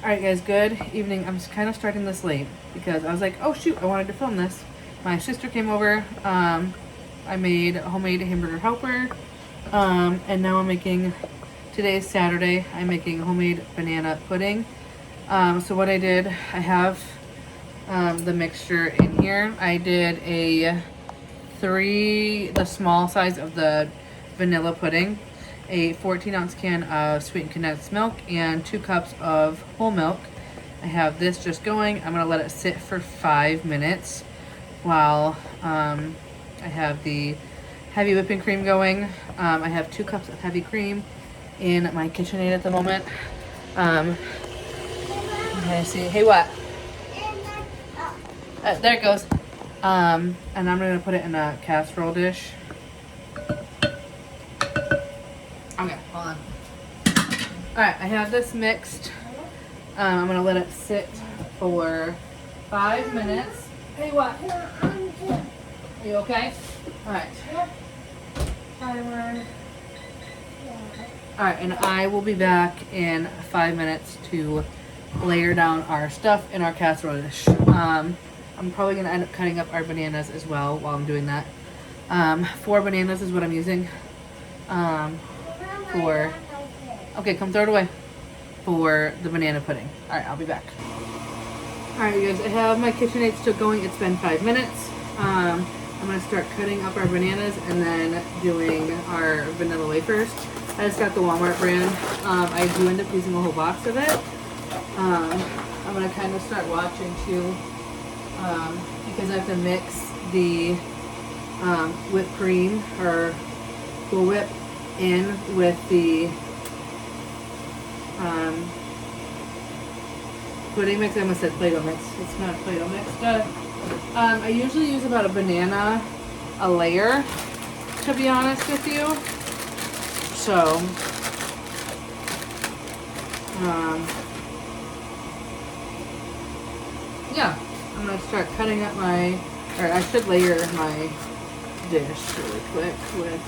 Alright guys, good evening. I'm just kind of starting this late because I was like, oh shoot, I wanted to film this. My sister came over. I made a homemade hamburger helper. And now I'm making, today's Saturday, I'm making homemade banana pudding. So what I did, I have the mixture in here. I did the small size of the vanilla pudding, a 14-ounce can of sweetened condensed milk, and 2 cups of whole milk. I have this just going. I'm gonna let it sit for 5 minutes while I have the heavy whipping cream going. I have 2 cups of heavy cream in my KitchenAid at the moment. Okay, see, hey, what? There it goes. And I'm gonna put it in a casserole dish. Okay, hold on. Alright, I have this mixed. I'm gonna let it sit for 5 minutes. Hey, what? Are you okay? Alright. Alright, and I will be back in 5 minutes to layer down our stuff in our casserole dish. I'm probably gonna end up cutting up our bananas as well while I'm doing that. 4 bananas is what I'm using. Okay, come throw it away. For the banana pudding. Alright, I'll be back. Alright, you guys, I have my KitchenAid still going. It's been 5 minutes. I'm gonna start cutting up our bananas and then doing our vanilla wafers. I just got the Walmart brand. I do end up using a whole box of it. I'm gonna kind of start watching too, because I have to mix the whipped cream or Cool Whip in with the pudding mix. I almost said Play-Doh mix. It's not Play-Doh mix, but I usually use about a banana a layer, to be honest with you. So, yeah, I'm gonna start cutting up I should layer my dish really quick with,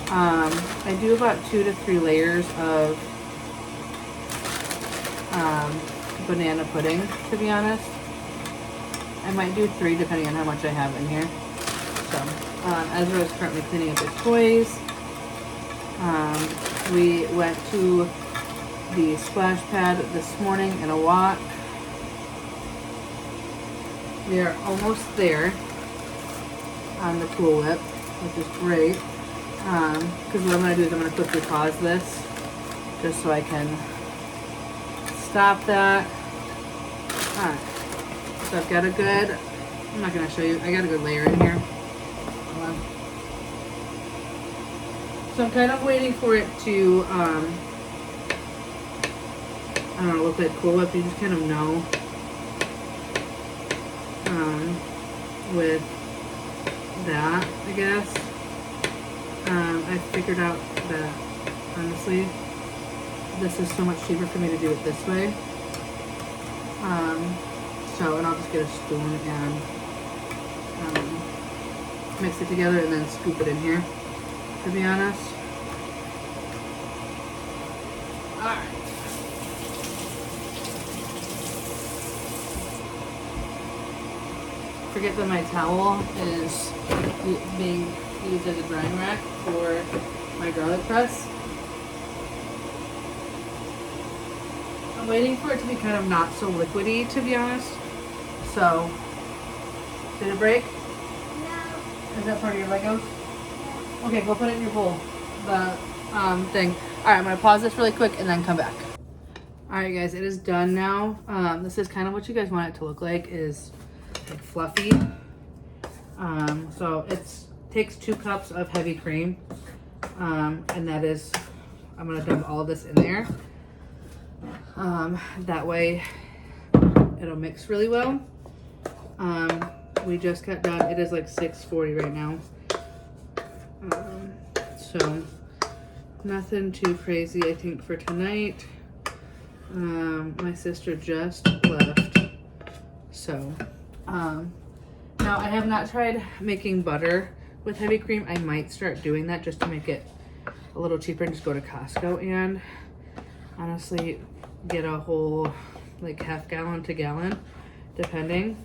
I do about 2 to 3 layers of banana pudding, to be honest. I might do 3 depending on how much I have in here. So, Ezra is currently cleaning up his toys. We went to the splash pad this morning in a walk. We are almost there on the Cool Whip, which is great. Because what I'm going to do is I'm going to quickly pause this just so I can stop that. Alright, so I've got a good, I'm not going to show you, I got a good layer in here. Hold on. So I'm kind of waiting for it to, I don't know, look like Cool Whip. You just kind of know with that, I guess. I figured out that, honestly, this is so much cheaper for me to do it this way. And I'll just get a spoon and mix it together and then scoop it in here, to be honest. Alright. Forget that my towel is being used as a drying rack for my garlic press. I'm waiting for it to be kind of not so liquidy, to be honest. So, did it break? No. Is that part of your Legos? Okay, go put it in your bowl. The thing. Alright, I'm gonna pause this really quick and then come back. Alright guys, it is done now. This is kind of what you guys want it to look like, is like fluffy. So it takes 2 cups of heavy cream. And that is, I'm gonna dump all of this in there. That way it'll mix really well. We just got done. It is like 6:40 right now. So nothing too crazy, I think, for tonight. My sister just left. So, now I have not tried making butter with heavy cream. I might start doing that just to make it a little cheaper and just go to Costco. And honestly, get a whole like half gallon to gallon, depending.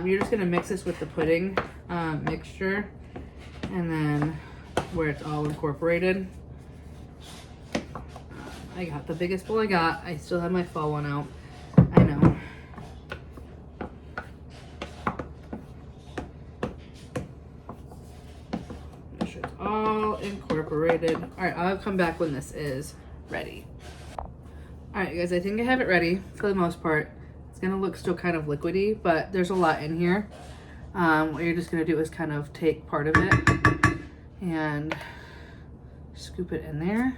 You're just gonna mix this with the pudding mixture, and then where it's all incorporated. I got the biggest bowl I got. I still have my fall one out. I know. Make sure it's all incorporated. All right, I'll come back when this is ready. All right, guys, I think I have it ready for the most part. It's gonna look still kind of liquidy, but there's a lot in here. What you're just gonna do is kind of take part of it and scoop it in there.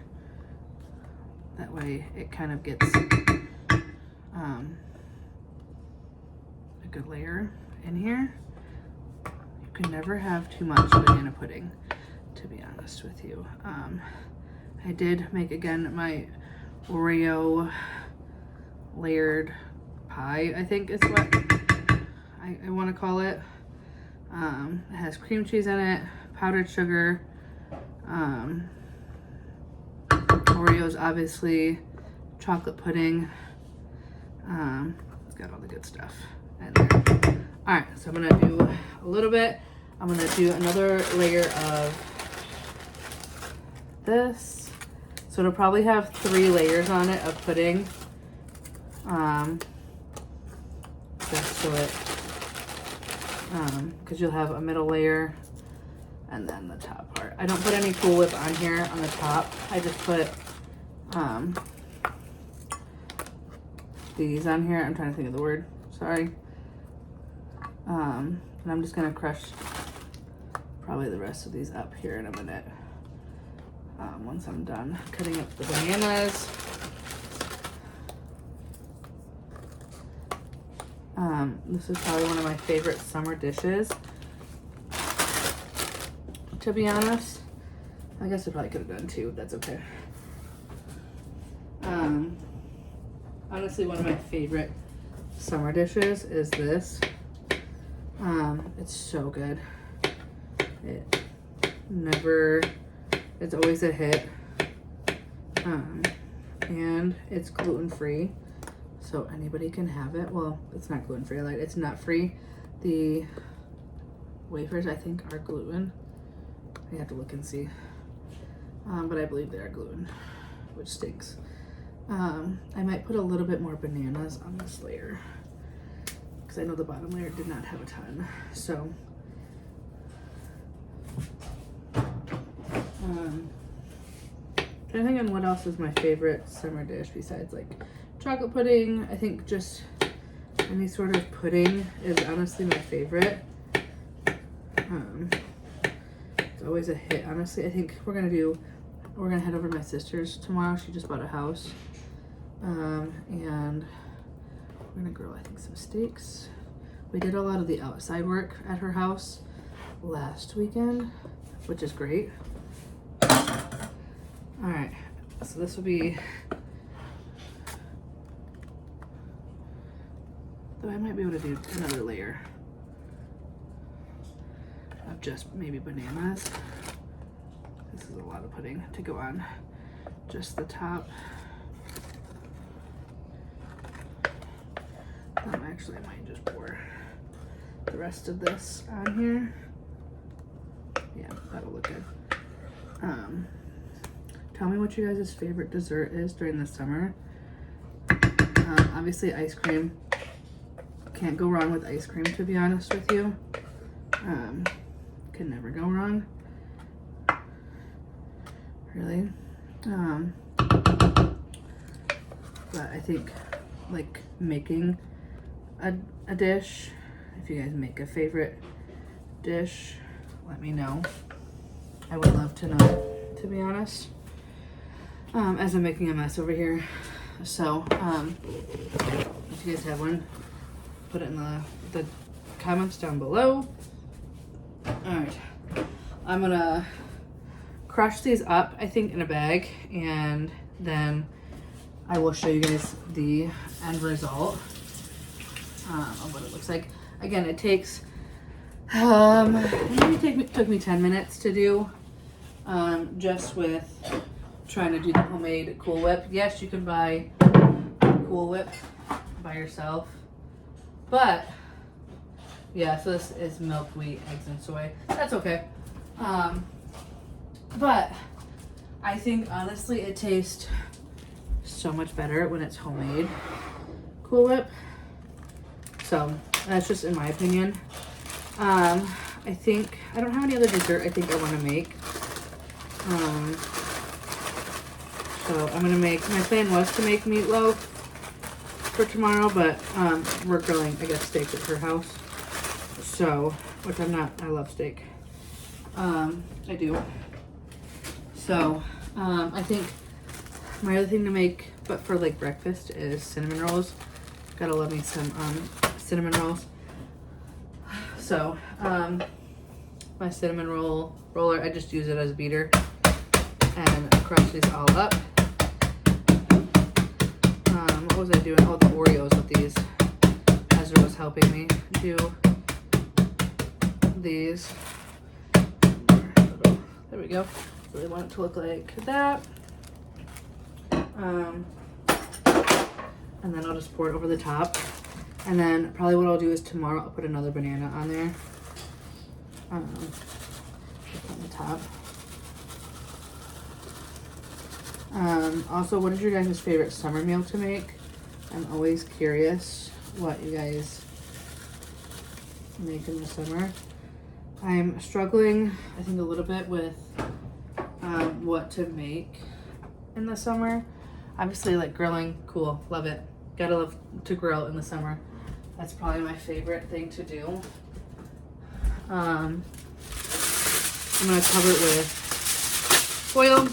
That way it kind of gets a good layer in here. You can never have too much banana pudding, to be honest with you. I did make, again, my Oreo layered pie, I think is what I want to call it. It has cream cheese in it, powdered sugar, Oreos, obviously, chocolate pudding. It's got all the good stuff in there. All right, so I'm gonna do a little bit. I'm gonna do another layer of this. So it'll probably have 3 layers on it of pudding. Just so it, because you'll have a middle layer and then the top part. I don't put any Cool Whip on here on the top. I just put these on here. I'm trying to think of the word, sorry. And I'm just gonna crush probably the rest of these up here in a minute. Once I'm done cutting up the bananas. This is probably one of my favorite summer dishes, to be honest. I guess I probably could have done 2, that's okay. Honestly, one of my favorite summer dishes is this. It's so good. It's always a hit. And it's gluten-free, so anybody can have it. Well, it's not gluten-free, it's nut-free. The wafers, I think, are gluten. I have to look and see. But I believe they are gluten, which stinks. I might put a little bit more bananas on this layer, because I know the bottom layer did not have a ton. So, trying to think on what else is my favorite summer dish besides like chocolate pudding. I think just any sort of pudding is honestly my favorite. It's always a hit, honestly. I think we're gonna head over to my sister's tomorrow. She just bought a house. And we're gonna grill, I think, some steaks. We did a lot of the outside work at her house last weekend, which is great. All right, so this will be, though I might be able to do another layer of just maybe bananas. This is a lot of pudding to go on just the top. Actually, I might just pour the rest of this on here. Yeah, that'll look good. Tell me what you guys' favorite dessert is during the summer. Obviously, ice cream. Can't go wrong with ice cream, to be honest with you. Can never go wrong. Really. But I think, like, making a dish, if you guys make a favorite dish, let me know. I would love to know, to be honest. As I'm making a mess over here. So, if you guys have one, put it in the comments down below. Alright, I'm gonna crush these up, I think, in a bag, and then I will show you guys the end result of what it looks like. Again, it takes, it took me 10 minutes to do, just with trying to do the homemade Cool Whip. Yes, you can buy Cool Whip by yourself. But yeah, so this is milk, wheat, eggs, and soy. That's okay. But I think honestly it tastes so much better when it's homemade Cool Whip. So that's just in my opinion. I think I don't have any other dessert I think I want to make. So I'm gonna make, my plan was to make meatloaf for tomorrow, but we're grilling, I guess, steak at her house. So, which I'm not, I love steak. I do. So, I think my other thing to make, but for like breakfast, is cinnamon rolls. Gotta love me some cinnamon rolls. So, my cinnamon roller, I just use it as a beater and crush these all up. What was I doing? Oh, the Oreos with these. Ezra was helping me do these. There we go. Really want it to look like that. And then I'll just pour it over the top. And then probably what I'll do is tomorrow I'll put another banana on there. On the top. Also, what is your guys' favorite summer meal to make? I'm always curious what you guys make in the summer. I'm struggling, I think, a little bit with what to make in the summer. Obviously, like grilling, cool, love it. Gotta love to grill in the summer. That's probably my favorite thing to do. I'm gonna cover it with foil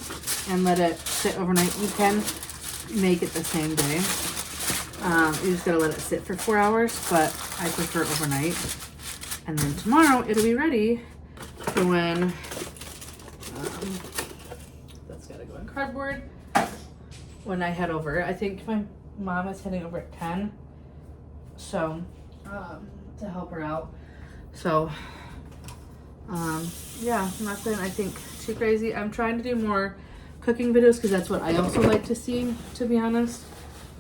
and let it sit overnight. You can make it the same day. You just gotta let it sit for 4 hours, but I prefer overnight. And then tomorrow it'll be ready for when, that's gotta go in cardboard. When I head over, I think my mom is heading over at 10. So, to help her out. So, yeah, nothing I think too crazy. I'm trying to do more cooking videos because that's what I also like to see, to be honest.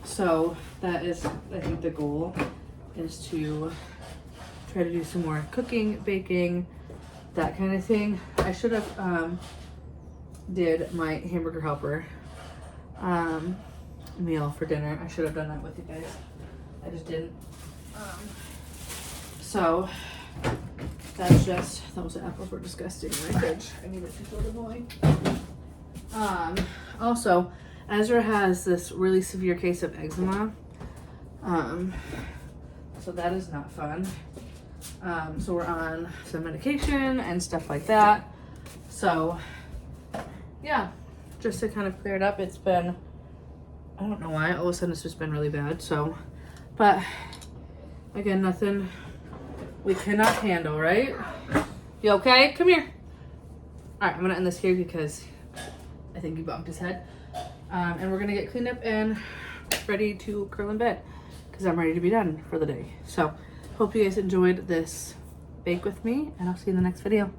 So that is, I think, the goal is to try to do some more cooking, baking, that kind of thing. I should have did my hamburger helper meal for dinner. I should have done that with you guys. I just didn't. So that's just, those apples were disgusting in my fridge. I needed to throw them away. Also, Ezra has this really severe case of eczema. So that is not fun. So we're on some medication and stuff like that. So yeah, just to kind of clear it up. It's been, I don't know why, all of a sudden it's just been really bad. So, but again, nothing we cannot handle, right? You okay? Come here. All right, I'm gonna end this here because I think he bumped his head. And we're gonna get cleaned up and ready to curl in bed because I'm ready to be done for the day. So hope you guys enjoyed this bake with me, and I'll see you in the next video.